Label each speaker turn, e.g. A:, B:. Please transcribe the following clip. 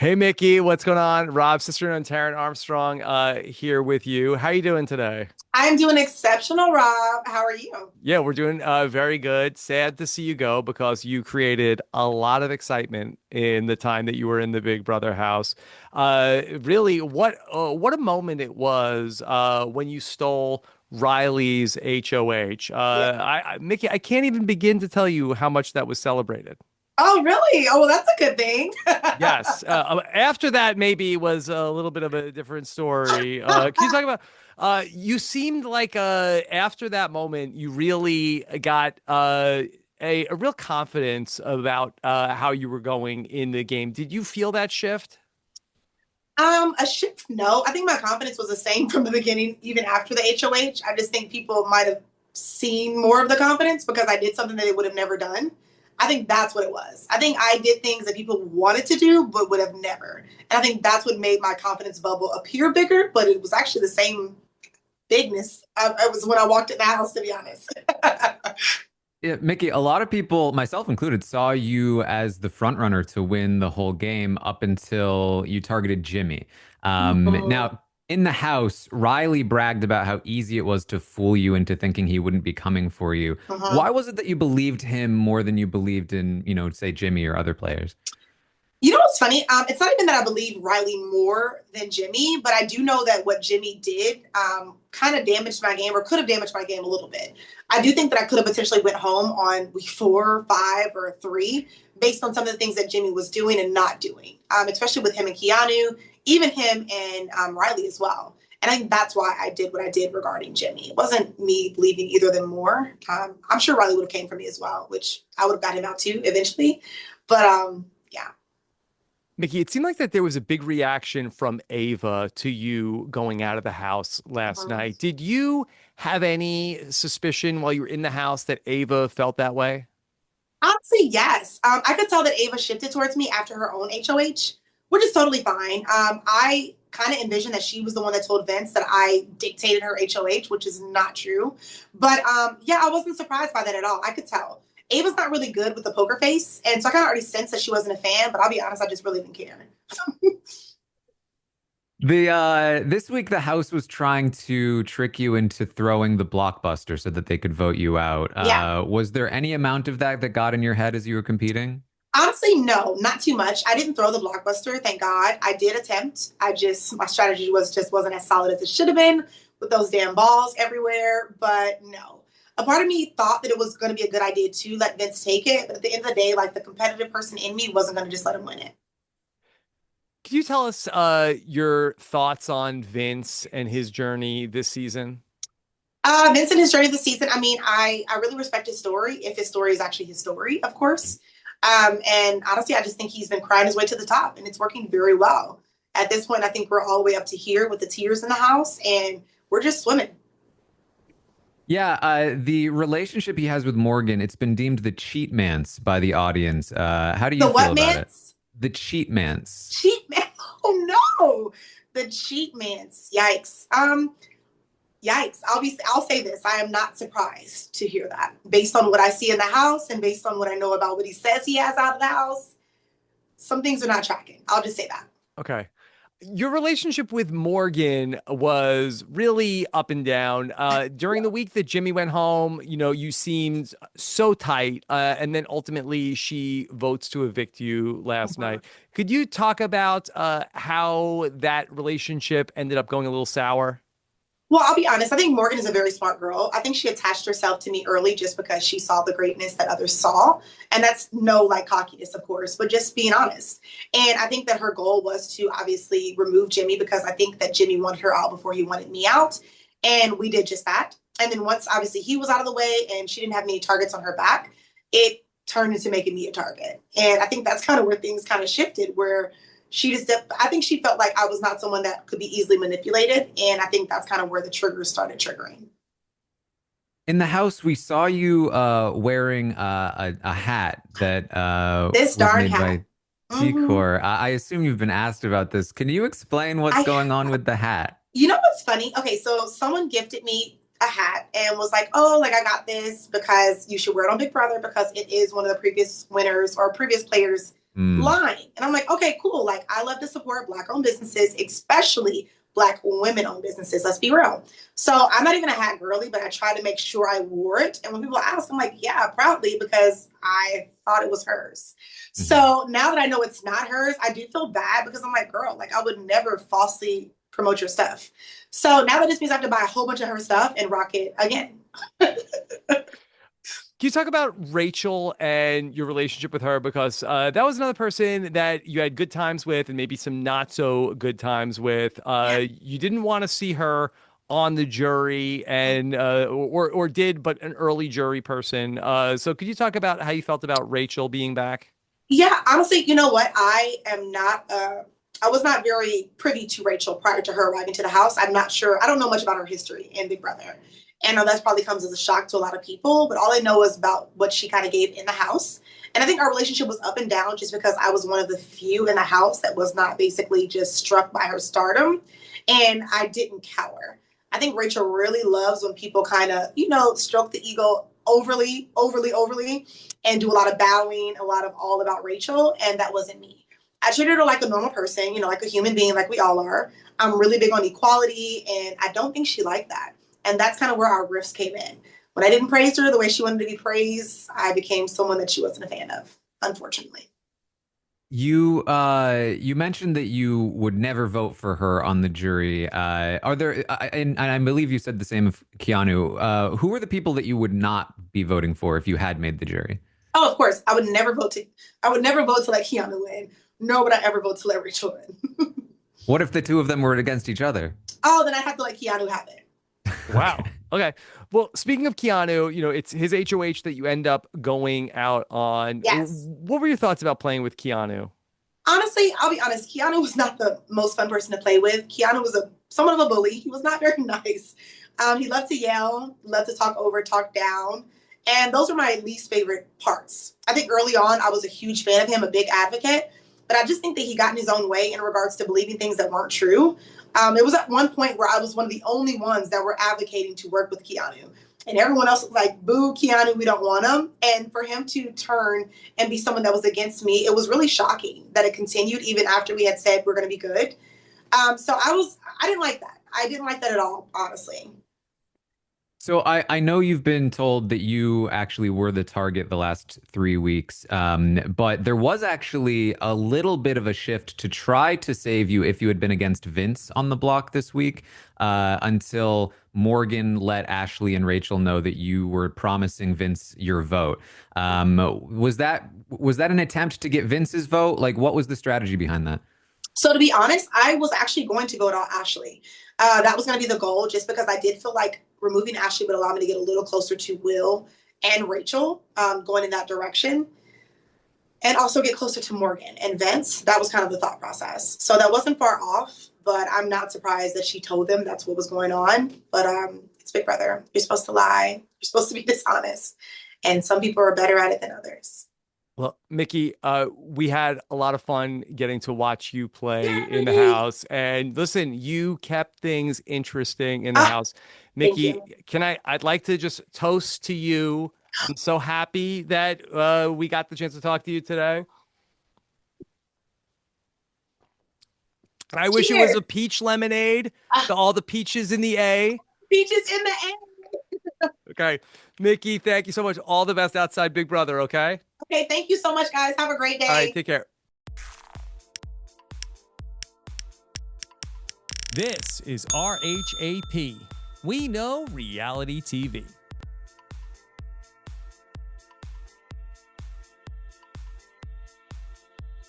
A: Hey Mickey, what's going on? Rob, Cesternino and Taran Armstrong, here with you. How you doing today?
B: I'm doing exceptional, Rob. How are you?
A: Yeah, we're doing very good. Sad to see you go because you created a lot of excitement in the time that you were in the Big Brother house. Really, what a moment it was when you stole Riley's HOH.
B: Yeah.
A: Mickey, I can't even begin to tell you how much that was celebrated.
B: Oh, really? Oh, well, that's a good thing.
A: Yes. After that, maybe was a little bit of a different story. Can you talk about? You seemed like after that moment, you really got a real confidence about how you were going in the game. Did you feel that shift?
B: A shift? No, I think my confidence was the same from the beginning, even after the HOH. I just think people might have seen more of the confidence because I did something that they would have never done. I think that's what it was. I think I did things that people wanted to do but would have never. And I think that's what made my confidence bubble appear bigger, but it was actually the same bigness. It was when I walked in the house, to be honest.
C: Yeah, Mickey, a lot of people, myself included, saw you as the front runner to win the whole game up until you targeted Jimmy. Now, in the house, Riley bragged about how easy it was to fool you into thinking he wouldn't be coming for you. Why
B: Uh-huh.
C: was it that you believed him more than you believed in, say Jimmy or other players?
B: You know what's funny? It's not even that I believe Rylie more than Jimmy, but I do know that what Jimmy did kind of damaged my game or could have damaged my game a little bit. I do think that I could have potentially went home on week 4, 5, or 3 based on some of the things that Jimmy was doing and not doing, especially with him and Keanu, even him and Rylie as well. And I think that's why I did what I did regarding Jimmy. It wasn't me believing either of them more. I'm sure Rylie would have came for me as well, which I would have got him out too eventually. But yeah.
A: Mickey, it seemed like that there was a big reaction from Ava to you going out of the house last
B: Mhm.
A: night. Did you have any suspicion while you were in the house that Ava felt that way?
B: Honestly, yes. I could tell that Ava shifted towards me after her own HOH, which is totally fine. I kind of envisioned that she was the one that told Vince that I dictated her HOH, which is not true. But yeah, I wasn't surprised by that at all. I could tell. Ava's not really good with the poker face, and so I kind of already sensed that she wasn't a fan. But I'll be honest, I just really didn't care.
C: The this week the house was trying to trick you into throwing the Blockbuster so that they could vote you out.
B: Yeah.
C: Was there any amount of that that got in your head as you were competing?
B: Honestly, no, not too much. I didn't throw the Blockbuster, thank God. I did attempt. I just my strategy was just wasn't as solid as it should have been with those damn balls everywhere. But no. A part of me thought that it was going to be a good idea to let Vince take it, but at the end of the day, like the competitive person in me wasn't going to just let him win it.
A: Can you tell us your thoughts on Vince and his journey this season?
B: Vince and his journey this season. I mean, I really respect his story. If his story is actually his story, of course. And honestly, I just think he's been crying his way to the top, and it's working very well. At this point, I think we're all the way up to here with the tears in the house, and we're just swimming.
C: Yeah, the relationship he has with Morgan, it's been deemed the cheatmance by the audience. How do you
B: The
C: feel
B: what
C: about it?
B: man's
C: The cheatmance.
B: cheat man? Oh no, the cheat man's. Yikes. Yikes. I'll say this. I am not surprised to hear that. Based on what I see in the house and based on what I know about what he says he has out of the house, some things are not tracking. I'll just say that.
A: Okay. Your relationship with Morgan was really up and down. During
B: Yeah.
A: the week that Jimmy went home, you seemed so tight. And then ultimately she votes to evict you last
B: Mhm.
A: night. Could you talk about how that relationship ended up going a little sour?
B: Well, I'll be honest. I think Morgan is a very smart girl. I think she attached herself to me early just because she saw the greatness that others saw. And that's no like cockiness, of course, but just being honest. And I think that her goal was to obviously remove Jimmy because I think that Jimmy wanted her out before he wanted me out. And we did just that. And then once obviously he was out of the way and she didn't have any targets on her back, it turned into making me a target. And I think that's kind of where things kind of shifted, where she just I think she felt like I was not someone that could be easily manipulated, and I think that's kind of where the triggers started triggering.
C: In the house, we saw you wearing a hat that
B: This
C: was
B: darn
C: made
B: hat.
C: by
B: Mm-hmm.
C: T-Core. I assume you've been asked about this. Can you explain what's
B: I
C: going on with the hat?
B: You know what's funny? Okay, so someone gifted me a hat and was like, "Oh, like I got this because you should wear it on Big Brother because it is one of the previous winners or previous players' Lying. And I'm like, okay, cool. Like, I love to support Black-owned businesses, especially Black women-owned businesses. Let's be real. So I'm not even a hat girly, but I try to make sure I wore it. And when people ask, I'm like, yeah, proudly, because I thought it was hers. So now that I know it's not hers, I do feel bad because I'm like, girl, like I would never falsely promote your stuff. So now that this means I have to buy a whole bunch of her stuff and rock it again.
A: Can you talk about Rachel and your relationship with her? Because that was another person that you had good times with and maybe some not so good times with. You didn't want to see her on the jury and or did, but an early jury person. So could you talk about how you felt about Rachel being back?
B: Yeah, honestly, you know what? I was not very privy to Rachel prior to her arriving to the house. I'm not sure. I don't know much about her history in Big Brother. And I know that probably comes as a shock to a lot of people, but all I know is about what she kind of gave in the house. And I think our relationship was up and down just because I was one of the few in the house that was not basically just struck by her stardom. And I didn't cower. I think Rachel really loves when people kind of, stroke the ego overly, and do a lot of bowing, a lot of all about Rachel. And that wasn't me. I treated her like a normal person, like a human being, like we all are. I'm really big on equality, and I don't think she liked that. And that's kind of where our rifts came in. When I didn't praise her the way she wanted to be praised, I became someone that she wasn't a fan of, unfortunately.
C: You mentioned that you would never vote for her on the jury. Are there, and I believe you said the same of Keanu. Who are the people that you would not be voting for if you had made the jury?
B: Oh, of course, I would never vote to let Keanu win. Nor would I ever vote to let Rachel win.
C: What if the two of them were against each other?
B: Oh, then I'd have to let Keanu have it.
A: Wow. Okay. Well, speaking of Keanu, it's his HOH that you end up going out on.
B: Yes.
A: What were your thoughts about playing with Keanu?
B: Honestly, I'll be honest. Keanu was not the most fun person to play with. Keanu was somewhat of a bully. He was not very nice. He loved to yell, loved to talk down. And those were my least favorite parts. I think early on, I was a huge fan of him, a big advocate. But I just think that he got in his own way in regards to believing things that weren't true. It was at one point where I was one of the only ones that were advocating to work with Keanu. And everyone else was like, boo, Keanu, we don't want him. And for him to turn and be someone that was against me, it was really shocking that it continued even after we had said we're going to be good. So I didn't like that. I didn't like that at all, honestly.
C: So I know you've been told that you actually were the target the last 3 weeks, but there was actually a little bit of a shift to try to save you if you had been against Vince on the block this week, until Morgan let Ashley and Rachel know that you were promising Vince your vote. Was that an attempt to get Vince's vote? Like, what was the strategy behind that?
B: So to be honest, I was actually going to vote on Ashley. That was going to be the goal, just because I did feel like removing Ashley would allow me to get a little closer to Will and Rachel, going in that direction, and also get closer to Morgan and Vince. That was kind of the thought process. So that wasn't far off, but I'm not surprised that she told them that's what was going on. But it's Big Brother. You're supposed to lie. You're supposed to be dishonest. And some people are better at it than others.
A: Well, Mickey, we had a lot of fun getting to watch you play in the house. And listen, you kept things interesting in the house. Mickey, I'd like to just toast to you. I'm so happy that we got the chance to talk to you today. I wish it was a peach lemonade to all the peaches in the A.
B: Peaches in the A.
A: Okay. Mickey, thank you so much. All the best outside Big Brother, okay?
B: Okay, thank you so much, guys. Have a great day.
A: All right, take care. This is RHAP. We know reality TV.